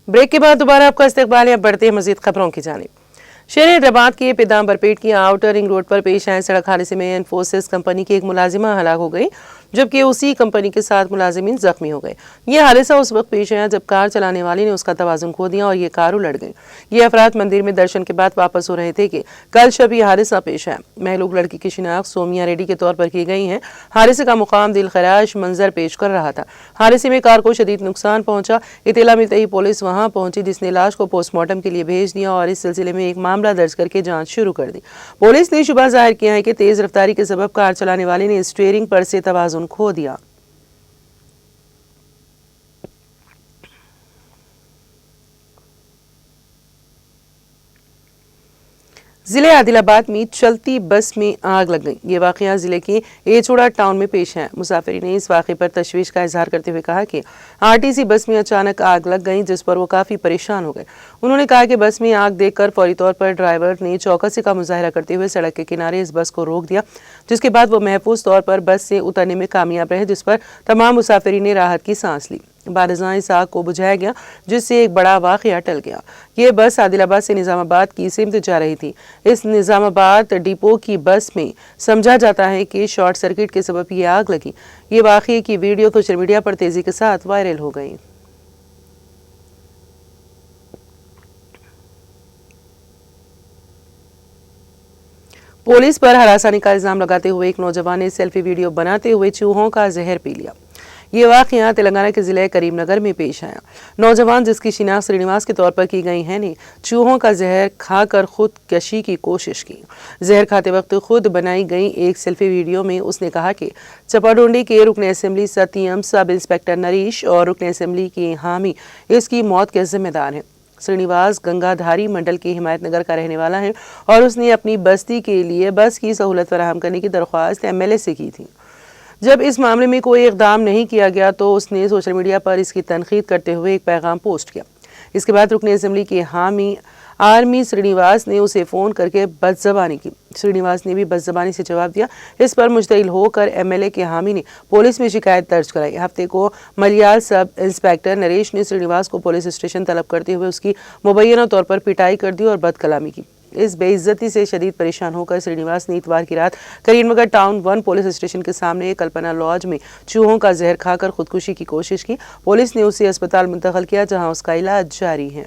Break के बाद दोबारा आपका इस्तकबाल है। बढ़ते हैं मजीद खबरों की जानिब। शहर हैदराबाद के पिदाम्बरपेट की आउटर रिंग रोड पर पेश आए सड़क हादसे में इन्फोसिस कंपनी की एक मुलाजिमा हलाक हो गई, जबकि उसी कंपनी के 7 मुलाजिमीन जख्मी हो गए। यह हादसा उस वक्त पेश आया जब कार चलाने वाली ने उसका तवाज़ुन खो दिया और ये कार उलट गई। ये अफराद मंदिर में दर्शन के बाद वापस हो रहे थे कि कल शब यह हादसा पेश आया। महलूक लड़की की शिनाख्त सोमिया रेड्डी के तौर पर की गई है। हादसे का मुकाम दिल खराश मंजर पेश कर रहा था। हादसे में कार को शदीद नुकसान पहुंचा। इत्तला मिलते ही पुलिस वहां पहुंची, जिसने लाश को पोस्टमार्टम के लिए भेज दिया और इस सिलसिले में एक मामला दर्ज करके जांच शुरू कर दी। पुलिस ने शुबा जाहिर किया है कि तेज रफ्तारी के सबब कार चलाने वाले ने स्टीयरिंग पर से तवाज़ुन खो दिया। जिले आदिलाबाद में चलती बस में आग लग गई। ये वाकया जिले के एचोड़ा टाउन में पेश है। मुसाफिर ने इस वाक़े पर तशवीश का इजहार करते हुए कहा कि आरटीसी बस में अचानक आग लग गई, जिस पर वो काफ़ी परेशान हो गए। उन्होंने कहा कि बस में आग देखकर फौरी तौर पर ड्राइवर ने चौकसी का मुजाहरा करते हुए सड़क के किनारे इस बस को रोक दिया, जिसके बाद वो महफूज तौर पर बस से उतरने में कामयाब रहे, जिस पर तमाम मुसाफिर ने राहत की सांस ली। बारज़ां इस आग को बुझाया गया, जिससे एक बड़ा वाक़या टल गया। ये बस आदिलाबाद से निज़ामाबाद की सिमत जा रही थी। इस निज़ामाबाद डिपो की बस में समझा जाता है कि शॉर्ट सर्किट के सबब ये आग लगी। ये वाक़ये की वीडियो सोशल मीडिया पर तेज़ी के साथ वायरल हो गई। पुलिस पर हरासानी का इल्जाम लगाते हुए एक नौजवान ने सेल्फी वीडियो बनाते हुए चूहों का जहर पी लिया। ये वाक़या तेलंगाना के जिले करीमनगर में पेश आया। नौजवान, जिसकी शिनाख्त श्रीनिवास के तौर पर की गई है, ने चूहों का जहर खाकर खुदकशी की कोशिश की। जहर खाते वक्त खुद बनाई गई एक सेल्फी वीडियो में उसने कहा कि चपाडोंडी के रुकन असेंबली सत्यम, सब इंस्पेक्टर नरीश और रुकन असेंबली के हामी इसकी मौत के जिम्मेदार हैं। श्रीनिवास गंगाधारी मंडल के हिमायतनगर का रहने वाला है और उसने अपनी बस्ती के लिए बस की सहूलत फराहम करने की दरख्वास्त MLA से की थी। जब इस मामले में कोई इक़दाम नहीं किया गया तो उसने सोशल मीडिया पर इसकी तनकीद करते हुए एक पैगाम पोस्ट किया। इसके बाद रुकन असेंबली के हामी आर्मी श्रीनिवास ने उसे फ़ोन करके बदज़बानी की। श्रीनिवास ने भी बदज़बानी से जवाब दिया। इस पर मुश्तइल होकर MLA के हामी ने पुलिस में शिकायत दर्ज कराई। हफ्ते को मलियाल सब इंस्पेक्टर नरेश ने श्रीनिवास को पुलिस स्टेशन तलब करते हुए उसकी मुबैना तौर पर पिटाई कर दी और बदकलामी की। इस बेइज्जती से शदीद परेशान होकर श्रीनिवास ने इतवार की रात करीमनगर टाउन 1 पुलिस स्टेशन के सामने कल्पना लॉज में चूहों का जहर खाकर खुदकुशी की कोशिश की। पुलिस ने उसे अस्पताल मुंतकिल किया, जहां उसका इलाज जारी है।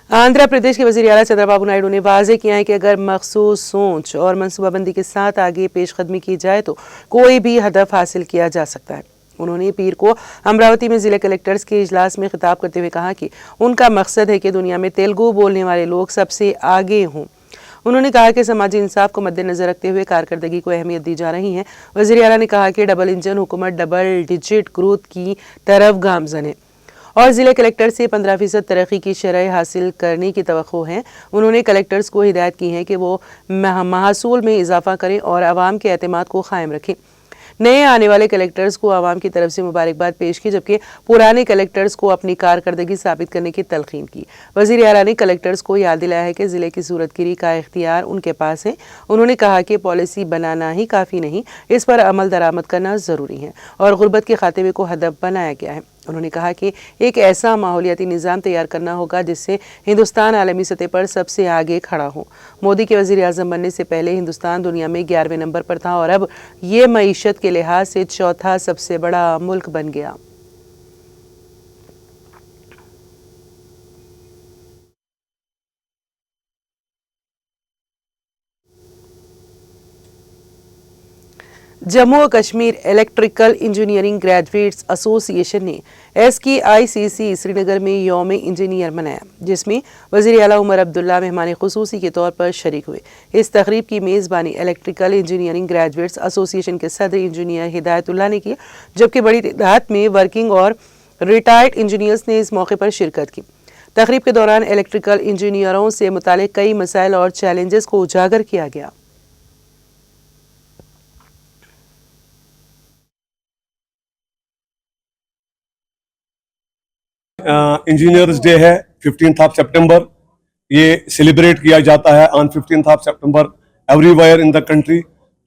आंध्र प्रदेश के वज़ीर आला चंद्रबाबू नायडू ने वाज़ेह किया है कि अगर मखसूस सोच और मनसूबाबंदी के साथ आगे पेशकदमी की जाए तो कोई भी हदफ हासिल किया जा सकता है। उन्होंने पीर को अमरावती में ज़िले कलेक्टर्स के इजलास में खिताब करते हुए कहा कि उनका मकसद है कि दुनिया में तेलुगु बोलने वाले लोग सबसे आगे हों। उन्होंने कहा कि समाजी इंसाफ को मद्देनजर रखते हुए कारकर्दगी को अहमियत दी जा रही है। वज़ीर आला ने कहा कि डबल इंजन हुकूमत डबल डिजिट ग्रोथ की तरफ गामज़न है और ज़िले कलेक्टर से 15% तरक्की की शरह हासिल करने की तवक्को है। उन्होंने कलेक्टर्स को हिदायत की है कि वो महसूल में इजाफा करें और आवाम के एतमाद को कायम रखें। नए आने वाले कलेक्टर्स को आवाम की तरफ से मुबारकबाद पेश की, जबकि पुराने कलेक्टर्स को अपनी कारकर्दगी साबित करने की तलकीन की। वज़ीर आला ने कलेक्टर्स को याद दिलाया है कि ज़िले की सूरतगिरी का इख्तियार उनके पास है। उन्होंने कहा कि पॉलिसी बनाना ही काफ़ी नहीं, इस पर अमल दरामद करना ज़रूरी है और गुर्बत के खात्मे को हदफ बनाया गया है। उन्होंने कहा कि एक ऐसा माहौलियाती निज़ाम तैयार करना होगा जिससे हिंदुस्तान आलमी सतह पर सबसे आगे खड़ा हो। मोदी के वज़ीर आज़म बनने से पहले हिंदुस्तान दुनिया में 11वें नंबर पर था और अब ये मईशत के लिहाज से चौथा सबसे बड़ा मुल्क बन गया। जम्मू और Kashmir electrical engineering graduates association ने SKICC श्रीनगर में यौम इंजीनियर मनाया, जिसमें वज़ीर आला उमर अब्दुल्ला मेहमान खुसूसी के तौर पर शरीक हुए। इस तकरीब की मेज़बानी इलेक्ट्रिकल इंजीनियरिंग ग्रेजुएट्स एसोसिएशन के सदर इंजीनियर हिदायतुल्लाह ने की, जबकि बड़ी तादाद में वर्किंग और रिटायर्ड इंजीनियर्स ने इस मौके पर शिरकत की। तकरीब के दौरान इलेक्ट्रिकल इंजीनियरों से मुतालिक कई मसाइल और चैलेंजेस को उजागर किया गया। इंजीनियर्स डे है 15th ऑफ सितंबर। ये सेलिब्रेट किया जाता है on 15th of September everywhere in the country.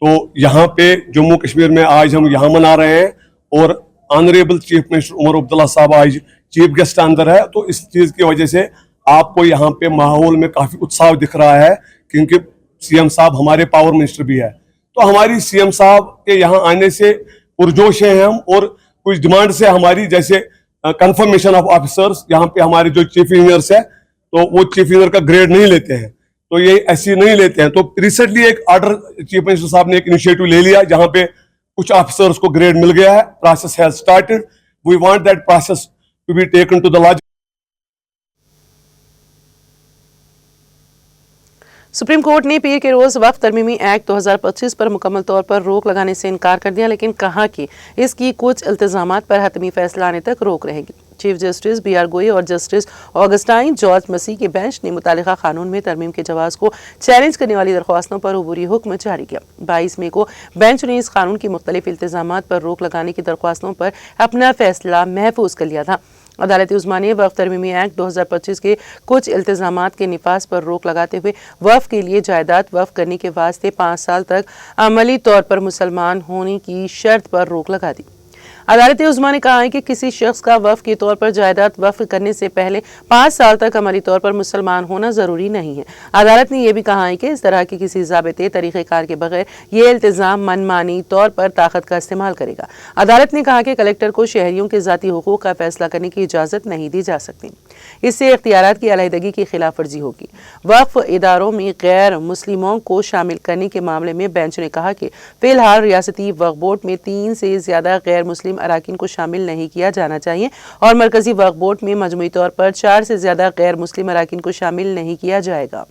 तो यहाँ पे जम्मू कश्मीर में आज हम यहाँ मना रहे हैं और honourable chief minister Omar Abdullah साहब आज चीफ गेस्ट अंदर है, तो इस चीज की वजह से आपको यहाँ पे माहौल में काफी उत्साह दिख रहा है, क्योंकि सीएम साहब हमारे पावर मिनिस्टर भी है। तो हमारी सीएम साहब के यहाँ आने से पुरजोश हैं हम, और कुछ डिमांड से हमारी, जैसे कंफर्मेशन ऑफ ऑफिसर्स, यहाँ पे हमारे जो चीफ इंजीनियर्स है तो वो चीफ इंजीनियर का ग्रेड नहीं लेते हैं, तो ये ऐसी नहीं लेते हैं। तो रिसेंटली एक ऑर्डर चीफ मिनिस्टर साहब ने एक इनिशिएटिव ले लिया जहां पे कुछ ऑफिसर्स को ग्रेड मिल गया है। Process has started, we want that process to be taken to the law. Supreme court ने पीर के रोज वक्फ तरमीमी एक्ट 2025 पर मुकम्मल तौर पर रोक लगाने से इनकार कर दिया, लेकिन कहा कि इसकी कुछ इल्तिजामात पर हतमी फैसला आने तक रोक रहेगी। चीफ जस्टिस बी आर गोई और जस्टिस ऑगस्टाइन जॉर्ज मसी के बेंच ने मुतालिका कानून में तरमीम के जवाज को चैलेंज करने वाली दरख्वास्तों पर अबूरी हुक्म जारी किया। 22 मई को बेंच ने इस कानून की मुख्तलिफ इल्तिजामात पर रोक लगाने की दरख्वास्तों पर अपना फैसला महफूज कर लिया था। अदालत उज़्मा ने वक्फ तरमीमी एक्ट 2025 के कुछ इल्तिजामात के निफाज पर रोक लगाते हुए वक्फ के लिए जायदाद वक्फ करने के वास्ते 5 साल तक अमली तौर पर मुसलमान होने की शर्त पर रोक लगा दी। अदालत उज़्मा ने कहा है कि किसी शख्स का वक्फ के तौर पर जायदाद वक्फ करने से पहले 5 साल तक अमली तौर पर मुसलमान होना ज़रूरी नहीं है। अदालत ने यह भी कहा है कि इस तरह के किसी ज़ाबिते तरीक़ेकार के बगैर ये इल्तिज़ाम मनमानी तौर पर ताकत का इस्तेमाल करेगा। अदालत ने कहा कि कलेक्टर को शहरियों के ज़ाती हुकूक़ का फैसला करने की इजाज़त नहीं दी जा सकती, इससे इख्तियारात की अलहदगी की खिलाफ वर्जी होगी। वक्फ इदारों में गैर मुस्लिमों को शामिल करने के मामले में बेंच ने कहा कि फ़िलहाल रियासती वक्फ बोर्ड में 3 से ज़्यादा गैर मुस्लिम अराकीन को शामिल नहीं किया जाना चाहिए और मरकजी वक्फ बोर्ड में मजमूई तौर पर 4 से ज़्यादा गैर मुस्लिम अराकीन को शामिल नहीं किया जाएगा।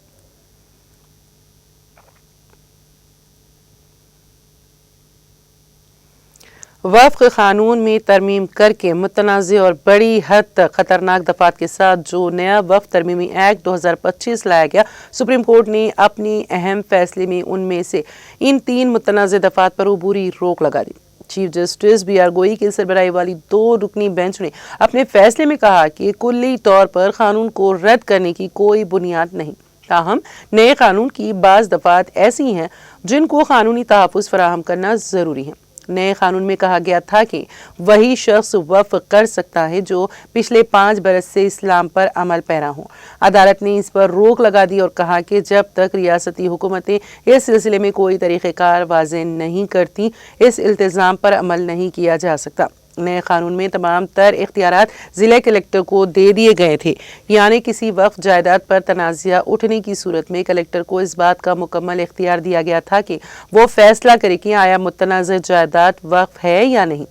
वक्फ कानून में तरमीम करके मुतनाज़ और बड़ी हद तक खतरनाक दफात के साथ जो नया वक्फ तरमीमी एक्ट 2025 लाया गया, सुप्रीम कोर्ट ने अपनी अहम फैसले में उनमें से इन 3 मुतनाज़ दफात पर अबूरी रोक लगा दी। चीफ जस्टिस बी आर गोई की सरबराही वाली 2 रुकनी बेंच ने अपने फैसले में कहा कि कुल्ली तौर पर कानून को रद्द करने की कोई बुनियाद नहीं, ताहम नए कानून की बाज़ दफात ऐसी हैं जिनको कानूनी तहफ़्फ़ुज़ फराहम करना ज़रूरी है। नए कानून में कहा गया था कि वही शख्स वक्फ कर सकता है जो पिछले 5 बरस से इस्लाम पर अमल पैरा हो। अदालत ने इस पर रोक लगा दी और कहा कि जब तक रियासती हुकूमतें इस सिलसिले में कोई तरीक़ेकार वाज़ेह नहीं करती, इस इल्तिज़ाम पर अमल नहीं किया जा सकता। नए कानून में तमाम तर इख्तियारात ज़िले कलेक्टर को दे दिए गए थे, यानी किसी वक्फ जायदाद पर तनाज़ा उठने की सूरत में कलेक्टर को इस बात का मुकम्मल इख्तियार दिया गया था कि वो फैसला करे कि आया मुतनाज़ जायदाद वक्फ है या नहीं।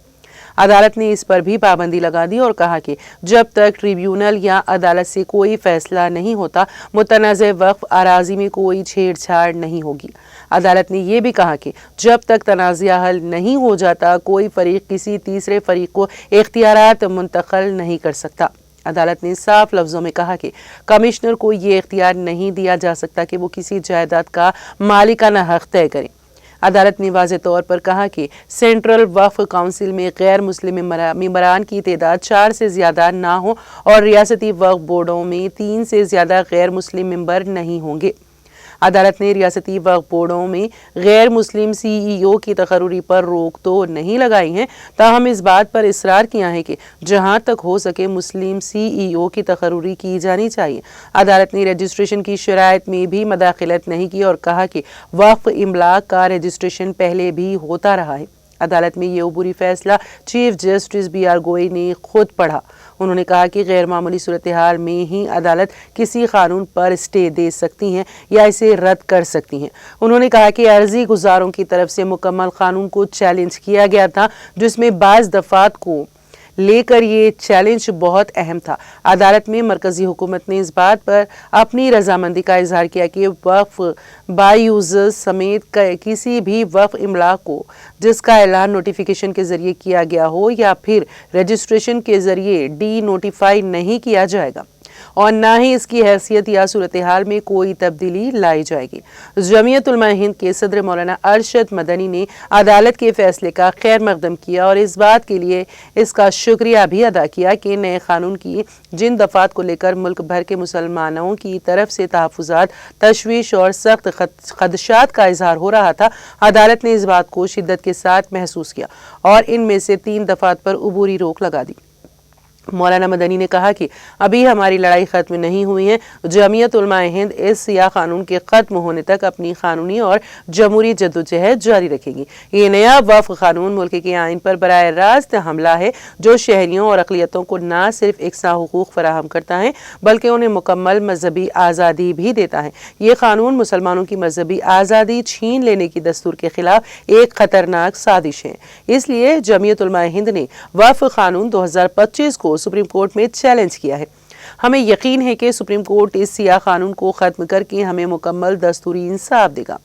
अदालत ने इस पर भी पाबंदी लगा दी और कहा कि जब तक ट्रिब्यूनल या अदालत से कोई फैसला नहीं होता, मुतनाज़ वक्फ अराजी में कोई छेड़छाड़ नहीं होगी। अदालत ने यह भी कहा कि जब तक तनाज़ा हल नहीं हो जाता, कोई फरीक किसी तीसरे फरीक को इख्तियारात मुंतकिल नहीं कर सकता। अदालत ने साफ लफ्ज़ों में कहा कि कमिश्नर को ये इख्तियार नहीं दिया जा सकता कि वो किसी जायदाद का मालिकाना हक़ तय करें। अदालत ने वाज़े तौर पर कहा कि सेंट्रल वक्फ काउंसिल में गैर मुस्लिम मेंबरान की तादाद 4 से ज़्यादा ना हो और रियासती वक्फ बोर्डों में 3 से ज़्यादा गैर मुस्लिम मेंबर नहीं होंगे। अदालत ने रियासती वक्फ बोर्डों में गैर मुस्लिम CEO की तकर्री पर रोक तो नहीं लगाई है, ताहम इस बात पर इसरार किया है कि जहां तक हो सके मुस्लिम CEO की तकर्री की जानी चाहिए। अदालत ने रजिस्ट्रेशन की शराइत में भी मदाखिलत नहीं की और कहा कि वक्फ इमलाक का रजिस्ट्रेशन पहले भी होता रहा है। अदालत में ये अबूरी फैसला चीफ जस्टिस बी आर गोई ने खुद पढ़ा। उन्होंने कहा कि गैर मामूली सूरत हाल में ही अदालत किसी कानून पर स्टे दे सकती हैं या इसे रद्द कर सकती हैं। उन्होंने कहा कि अर्जी गुजारों की तरफ से मुकम्मल कानून को चैलेंज किया गया था, जिसमें बाज़ दफात को लेकर ये चैलेंज बहुत अहम था। अदालत में मरकजी हुकूमत ने इस बात पर अपनी रजामंदी का इजहार किया कि वक्फ बाई यूजर्स समेत किसी भी वक्फ इमलाक को जिसका ऐलान नोटिफिकेशन के ज़रिए किया गया हो या फिर रजिस्ट्रेशन के ज़रिए डी नोटिफाई नहीं किया जाएगा और ना ही इसकी हैसियत या सूरत हाल में कोई तब्दीली लाई जाएगी। जमीयत उलमा हिंद के सदर मौलाना अरशद मदनी ने अदालत के फैसले का खैर मकदम किया और इस बात के लिए इसका शुक्रिया भी अदा किया कि नए कानून की जिन दफात को लेकर मुल्क भर के मुसलमानों की तरफ से तहफ़्फ़ुज़ात, तशवीश और सख्त खदशात का इजहार हो रहा था, अदालत ने इस बात को शिद्दत के साथ महसूस किया और इनमें से 3 दफात पर उबूरी रोक लगा दी। मौलाना मदनी ने कहा कि अभी हमारी लड़ाई ख़त्म नहीं हुई है। जमीयत उलमा हिंद इस सियाह कानून के ख़त्म होने तक अपनी कानूनी और जमहूरी जद्दोजहद जारी रखेगी। ये नया वक्फ कानून मुल्क के आइन पर बराह रास्त हमला है जो शहरियों और अक़लियतों को न सिर्फ एकसा हुकूक फराहम करता है बल्कि उन्हें मुकम्मल मजहबी आज़ादी भी देता है। ये कानून मुसलमानों की मजहबी आज़ादी छीन लेने की दस्तूर के खिलाफ एक ख़तरनाक साजिश है। इसलिए जमीयत उलमा हिंद ने वक्फ कानून 2025 को सुप्रीम कोर्ट में चैलेंज किया है। हमें यकीन है कि सुप्रीम कोर्ट इस सियाह कानून को ख़त्म करके हमें मुकम्मल दस्तूरी इंसाफ देगा।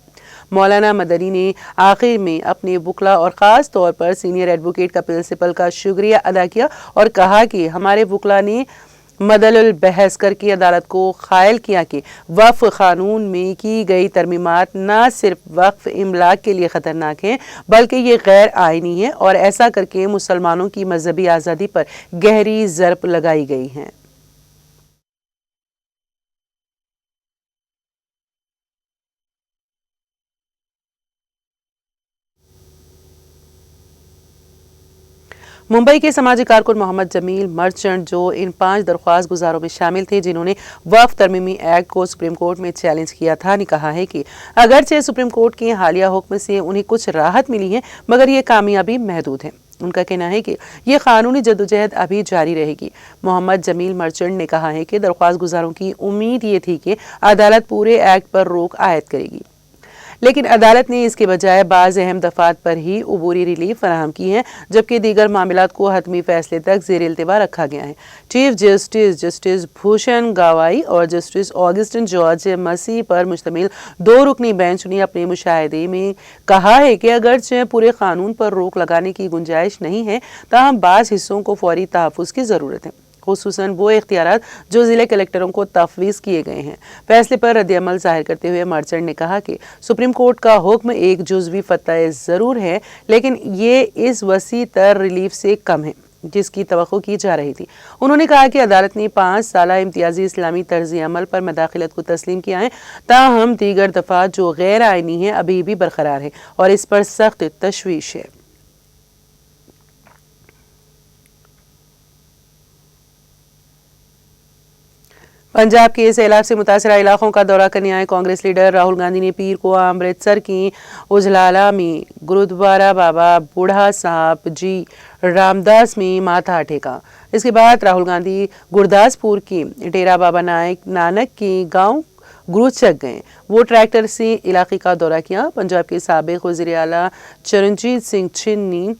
मौलाना मदनी ने आखिर में अपने वकला और ख़ास तौर पर सीनियर एडवोकेट का प्रिंसिपल का शुक्रिया अदा किया और कहा कि हमारे वकला ने मदलुल बहस करके अदालत को कायल किया कि वक्फ कानून में की गई तरमीमात न सिर्फ वक्फ इमलाक के लिए ख़तरनाक है बल्कि ये गैर आइनी है और ऐसा करके मुसलमानों की मजहबी आज़ादी पर गहरी ज़रब लगाई गई है। मुंबई के समाजी कारकुन मोहम्मद जमील मर्चेंट जो इन 5 दरख्वास्त गुजारों में शामिल थे जिन्होंने वक्फ तरमीमी एक्ट को सुप्रीम कोर्ट में चैलेंज किया था, ने कहा है कि अगरचे सुप्रीम कोर्ट के हालिया हुक्म से उन्हें कुछ राहत मिली है मगर ये कामयाबी महदूद है। उनका कहना है कि ये कानूनी जद्दोजहद अभी जारी रहेगी। मोहम्मद जमील मर्चेंट ने कहा है कि दरख्वास्त गुजारों की उम्मीद ये थी कि अदालत पूरे एक्ट पर रोक आयद करेगी, लेकिन अदालत ने इसके बजाय बाज़ अहम दफात पर ही उबूरी रिलीफ फराहम की है जबकि दीगर मामलात को हतमी फैसले तक ज़ेर इल्तिवा रखा गया है। चीफ जस्टिस भूषण गवाई और जस्टिस ऑगस्टिन जॉर्ज मसीह पर मुश्तमिल 2 रुकनी बेंच ने अपने मुशाहिदे में कहा है कि अगरचे पूरे कानून पर रोक लगाने की गुंजाइश नहीं है ताहम बाज़ हिस्सों को फौरी तहफ़्फ़ुज़ की ज़रूरत है, खुसूसन वो इख्तियारात जो ज़िले कलेक्टरों को तफवीज़ किए गए हैं। फैसले पर रद्द-ए-अमल ज़ाहिर करते हुए मर्चेंट ने कहा कि सुप्रीम कोर्ट का हुक्म एक जुज़वी फ़तह ज़रूर है लेकिन ये इस वसी तर रिलीफ से कम है जिसकी तवक्को की जा रही थी। उन्होंने कहा कि अदालत ने 5 साला इम्तियाजी इस्लामी तर्ज़ अमल पर मदाखिलत को तस्लीम किया है ताहम दीगर दफ़ात जो गैर आइनी है अभी भी बरकरार है और इस पर सख्त तशवीश है। पंजाब के सैलाब से मुतासरा इलाकों का दौरा करने आए कांग्रेस लीडर राहुल गांधी ने पीर को अमृतसर की उजलाला में गुरुद्वारा बाबा बूढ़ा साहब जी रामदास में माथा टेका। इसके बाद राहुल गांधी गुरदासपुर के डेरा बाबा नानक के गांव गुरुचक गए। वो ट्रैक्टर से इलाके का दौरा किया। पंजाब के साबिक वज़ीर आला चरणजीत सिंह चन्नी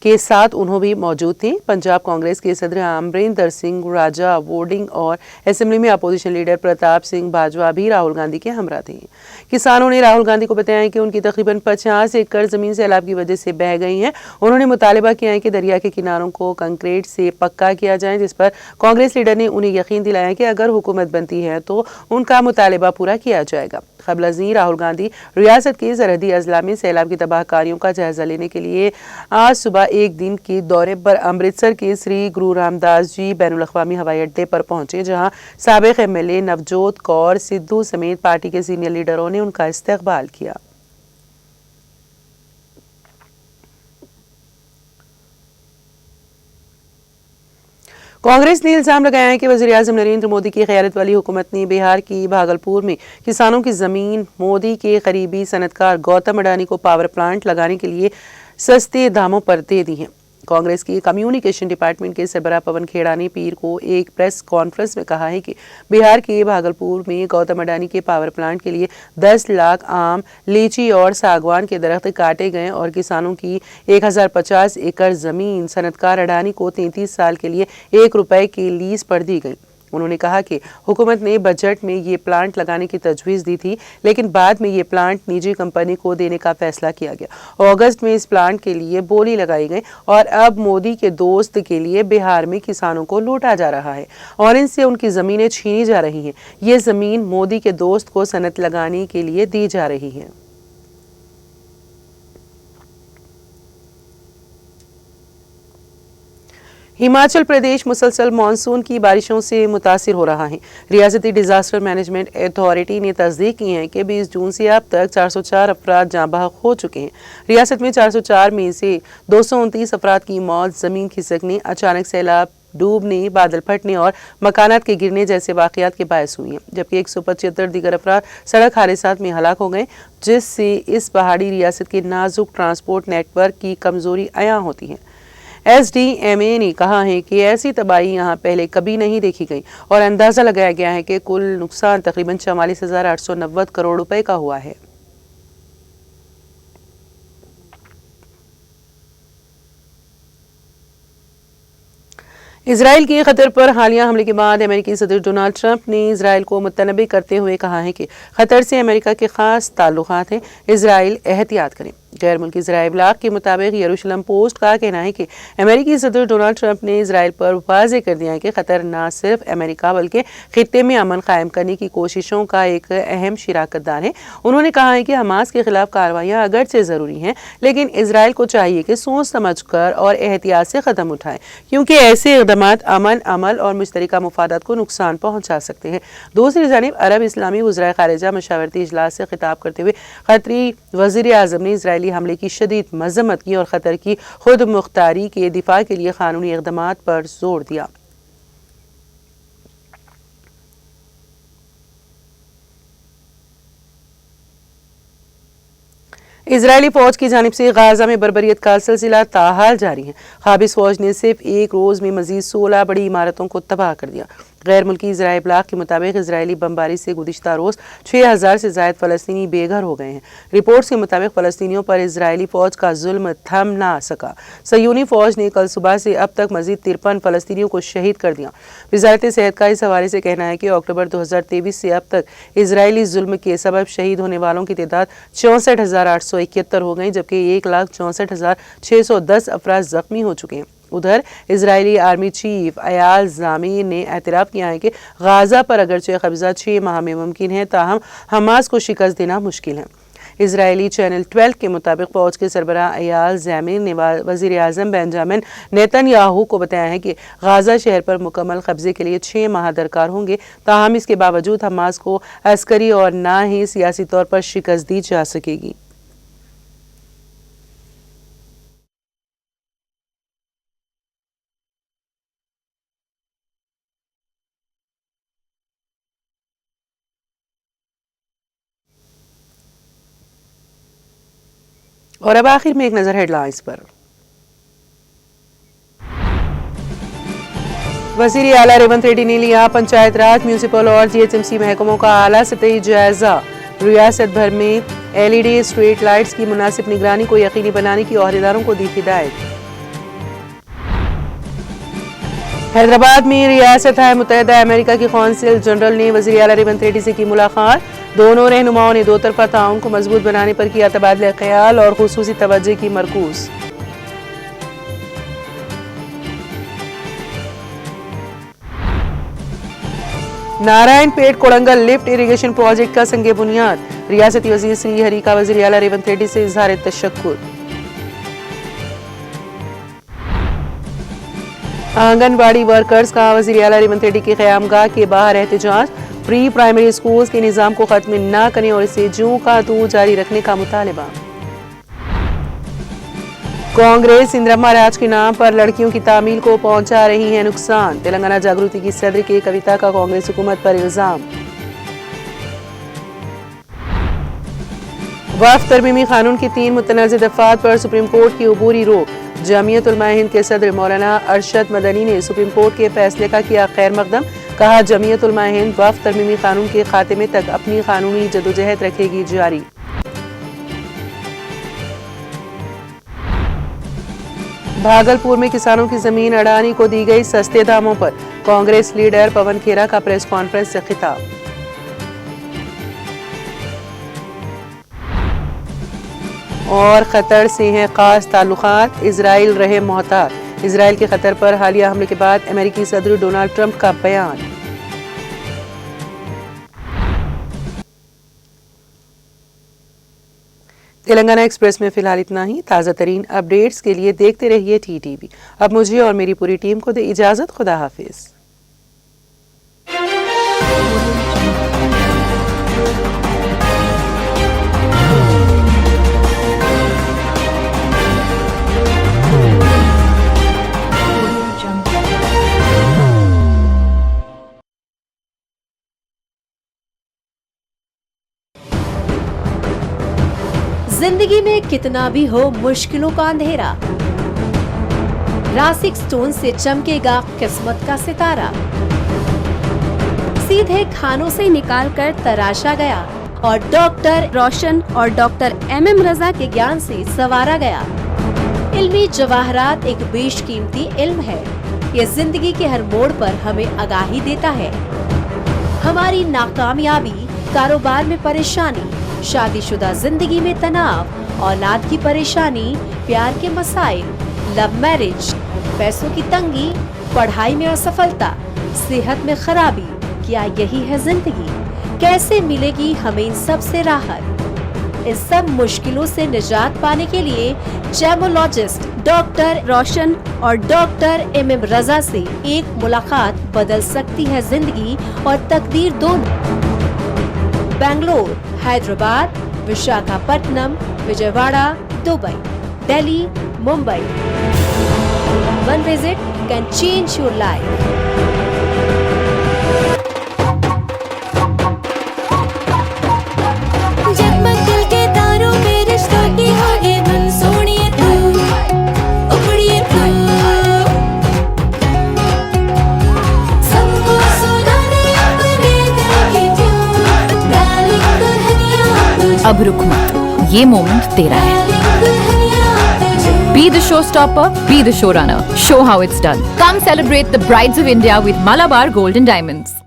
के साथ उन्होंने भी मौजूद थे। पंजाब कांग्रेस के सदर अमरिंदर सिंह राजा वोडिंग और असेंबली में अपोजिशन लीडर प्रताप सिंह बाजवा भी राहुल गांधी के हमरा थे। किसानों ने राहुल गांधी को बताया कि उनकी तकरीबन 50 एकड़ जमीन सैलाब की वजह से बह गई है। उन्होंने मुतालबा किया है कि दरिया के किनारों को कंक्रीट से पक्का किया जाए, जिस पर कांग्रेस लीडर ने उन्हें यकीन दिलाया कि अगर हुकूमत बनती है तो उनका मुतालबा पूरा किया जाएगा। क़ब्ल अज़ीं राहुल गांधी रियासत के सरहदी अजला में सैलाब की तबाहकारियों का जायजा लेने के लिए आज सुबह एक दिन के दौरे पर अमृतसर के श्री गुरु रामदास जी बैनुल अक़वामी हवाई अड्डे पर पहुंचे, जहां साबिक़ MLA नवजोत कौर सिद्धू समेत पार्टी के सीनियर लीडरों ने उनका इस्तकबाल किया। कांग्रेस ने इल्जाम लगाया है कि वज़ीर-ए-आज़म नरेंद्र मोदी की क़यादत वाली हुकूमत ने बिहार की भागलपुर में किसानों की ज़मीन मोदी के करीबी सनतकार गौतम अडानी को पावर प्लांट लगाने के लिए सस्ते दामों पर दे दी है। कांग्रेस की कम्युनिकेशन डिपार्टमेंट के सरबराह पवन खेड़ा ने पीर को एक प्रेस कॉन्फ्रेंस में कहा है कि बिहार के भागलपुर में गौतम अडानी के पावर प्लांट के लिए 10 लाख आम, लीची और सागवान के दरख्त काटे गए और किसानों की 1050 एकड़ जमीन सनतकार अडानी को 33 साल के लिए 1 रुपए की लीज पर दी गई। उन्होंने कहा कि हुकूमत ने बजट में ये प्लांट लगाने की तजवीज़ दी थी, लेकिन बाद में ये प्लांट निजी कंपनी को देने का फैसला किया गया। अगस्त में इस प्लांट के लिए बोली लगाई गई और अब मोदी के दोस्त के लिए बिहार में किसानों को लूटा जा रहा है और इनसे उनकी ज़मीनें छीनी जा रही हैं। ये ज़मीन मोदी के दोस्त को सनत लगाने के लिए दी जा रही है। हिमाचल प्रदेश मुसलसल मानसून की बारिशों से मुतासिर हो रहा है। रियासती डिजास्टर मैनेजमेंट अथॉरिटी ने तस्दीक की है कि 20 जून से अब तक 404 अफराद जाँ बहक हो चुके हैं। रियासत में 404 में से 229 अफराद की मौत ज़मीन खिसकने, अचानक सैलाब, डूबने, बादल फटने और मकानात के गिरने जैसे वाक़यात के बायस हुई हैं, जबकि 175 दीगर अफराद सड़क हादसात में हलाक हो गए, जिससे इस पहाड़ी रियासत के नाजुक ट्रांसपोर्ट नेटवर्क की कमज़ोरी अयां होती है। SDMA ने कहा है कि ऐसी तबाही यहाँ पहले कभी नहीं देखी गई और अंदाज़ा लगाया गया है कि कुल नुकसान तकरीबन 44,890 करोड़ रुपए का हुआ है। इसराइल के खतर पर हालिया हमले के बाद अमेरिकी सदर डोनाल्ड ट्रंप ने इसराइल को मुतनबी करते हुए कहा है कि खतर से अमेरिका के खास ताल्लुकात हैं, इसराइल एहतियात करें। गैर मुल्की ज़राए इब्लाग के मुताबिक यरूशलेम पोस्ट का कहना है कि अमेरिकी सदर डोनाल्ड ट्रंप ने इसराइल पर वाज़े कर दिया है कि खतर न सिर्फ अमेरिका बल्कि खित्ते में अमन कायम करने की कोशिशों का एक अहम शिराकतदार है। उन्होंने कहा है कि हमास के खिलाफ कार्रवाइयाँ अगरचे ज़रूरी हैं, लेकिन इसराइल को चाहिए कि सोच समझ कर और एहतियात से कदम उठाए, क्योंकि ऐसे इक़दामात अमन, अमल और मुश्तरका मुफादात को नुकसान पहुँचा सकते हैं। दूसरी जानिब अरब इस्लामी वज़राए ख़ारिजा मशावरती इजलास से खिताब करते हुए कतरी वज़ीर आज़म ने इसराइली हमले की शदीद मज़म्मत की और खतर की खुद मुख्तारी के दिफा के लिए कानूनी इक़दामात पर जोर दिया। इजरायली फौज की जानिब से गाजा में बर्बरियत का सिलसिला ताहाल जारी है। काबिज फौज ने सिर्फ एक रोज़ में मजीद 16 बड़ी इमारतों को तबाह कर दिया। गैर मुल्की ज़राए इब्लाग के मुताबिक इजरायली बमबारी से गुज़िश्ता रोज़ 6000 से ज़ायद फ़लस्तीनी बेघर हो गए हैं। रिपोर्ट्स के मुताबिक फ़लस्तीनियों पर इजरायली फ़ौज का जुल्म थम ना सका। सयूनी फ़ौज ने कल सुबह से अब तक मजीद 53 फ़लस्तीनियों को शहीद कर दिया। वज़ारत सेहत का इस हवाले से कहना है कि अक्टूबर 2023 से अब तक इजरायली जुल्म के सबब शहीद होने वालों की तादाद 64,871 हो गई, जबकि 1,64,610 अफराद ज़ख्मी हो चुके हैं। उधर इजरायली आर्मी चीफ अयाल ज़ामीर ने एतराफ़ किया है कि गाज़ा पर अगरचे कब्ज़ा 6 माह में मुमकिन है, ताहम हमास को शिकस्त देना मुश्किल है। इजरायली चैनल 12 के मुताबिक फ़ौज के सरबराह अयाल ज़ामीर ने वज़ीर आज़म बेंजामिन नेतन्याहू को बताया है कि गाज़ा शहर पर मुकम्मल कब्ज़े के लिए 6 माह दरकार होंगे, ताहम इसके बावजूद हमास को अस्करी और ना ही सियासी तौर पर शिकस्त दी जा सकेगी। और अब आखिर में एक नज़र हेडलाइंस पर। वज़ीर आला रेवंत रेड्डी ने लिया पंचायत राज, म्यूनिसिपल और GHMC महकमों का आला सतही जायजा। रियासत भर में LED स्ट्रीट लाइट्स की मुनासिब निगरानी को यकीनी बनाने की ओहदेदारों को दी हिदायत। हैदराबाद में रियासत मुत्तहिदा अमेरिका की कौंसिल जनरल ने वज़ीर आला रेवंत रेड्डी से की मुलाकात। दोनों रहनुमाओं ने दो तरफा ताउन को मजबूत बनाने पर किया तबादला ख्याल और खुसूसी तवज्जो की मरकूज। Narayanpet Kodangal lift irrigation project का संगे बुनियाद। रियासती वजीर श्री हरी का वज़ीर आला रेवंत रेड्डी से इजहार तशक्कुर। आंगनबाड़ी वर्कर्स का वज़ीर आला रेवंत रेड्डी के क़यामगाह के बाहर एहतजाज। प्री प्राइमरी स्कूल्स के निज़ाम को खत्म न करें और इसे जूं का तू जारी रखने का मुतालबा। कांग्रेस इंदिरा राज के नाम पर लड़कियों की तामील को पहुंचा रही है नुकसान। तेलंगाना जागृति की सदर के कविता का कांग्रेस हुकूमत पर इल्जाम। वक्फ तरमीमी कानून की 3 मुतनाज़ दफ़ात पर सुप्रीम कोर्ट की अबूरी रोक। जमीयत उलमा हिंद के सदर मौलाना अरशद मदनी ने सुप्रीम कोर्ट के फैसले का किया खैर मकदम। कहा, जमीयत उलमा हिंद वक्फ तरमीमी कानून के खात्मे तक अपनी कानूनी जदोजहद रखेगी जारी। भागलपुर में किसानों की जमीन अडानी को दी गई सस्ते दामों पर। कांग्रेस लीडर पवन खेरा का प्रेस कॉन्फ्रेंस से खिताब। और कतर से हैं खास ताल्लुकात, इजराइल रहे मोहतात। इजराइल के खतर पर हालिया हमले के बाद अमेरिकी सदर डोनाल्ड ट्रंप का बयान। तेलंगाना एक्सप्रेस में फिलहाल इतना ही। ताज़ा तरीन अपडेट्स के लिए देखते रहिए TTV। अब मुझे और मेरी पूरी टीम को दे इजाज़त। खुदा हाफिज। जिंदगी में कितना भी हो मुश्किलों का अंधेरा, रासिक स्टोन से चमकेगा किस्मत का सितारा। सीधे खानों से निकालकर तराशा गया और डॉक्टर रोशन और डॉक्टर MM रजा के ज्ञान से संवारा गया। इल्मी जवाहरात एक बेशकीमती इल्म है। ये जिंदगी के हर मोड़ पर हमें आगाही देता है। हमारी नाकामयाबी, कारोबार में परेशानी, शादीशुदा जिंदगी में तनाव, औलाद की परेशानी, प्यार के मसाइल, लव मैरिज, पैसों की तंगी, पढ़ाई में असफलता, सेहत में खराबी, क्या यही है जिंदगी? कैसे मिलेगी हमें इन सब से राहत? इन सब मुश्किलों से निजात पाने के लिए जेमोलॉजिस्ट डॉक्टर रोशन और डॉक्टर MM रजा से एक मुलाकात बदल सकती है जिंदगी और तकदीर दोनों। Bangalore, Hyderabad, Visakhapatnam, Vijayawada, Dubai, Delhi, Mumbai. One visit can change your life. जगमग दिल के तारों में रिश्तों की होगी धुन, सोनिए तू, उखड़िए तू, सबको सुनाने अपने दिल की ट्यून, डार्लिंग दुल्हनिया तुझे, अब रुक मत, ये मोमेंट तेरा है। डार्लिंग दुल्हनिया तुझे। Be the showstopper, be the showrunner. Show how it's done. Come celebrate the Brides of India with Malabar Gold and Diamonds.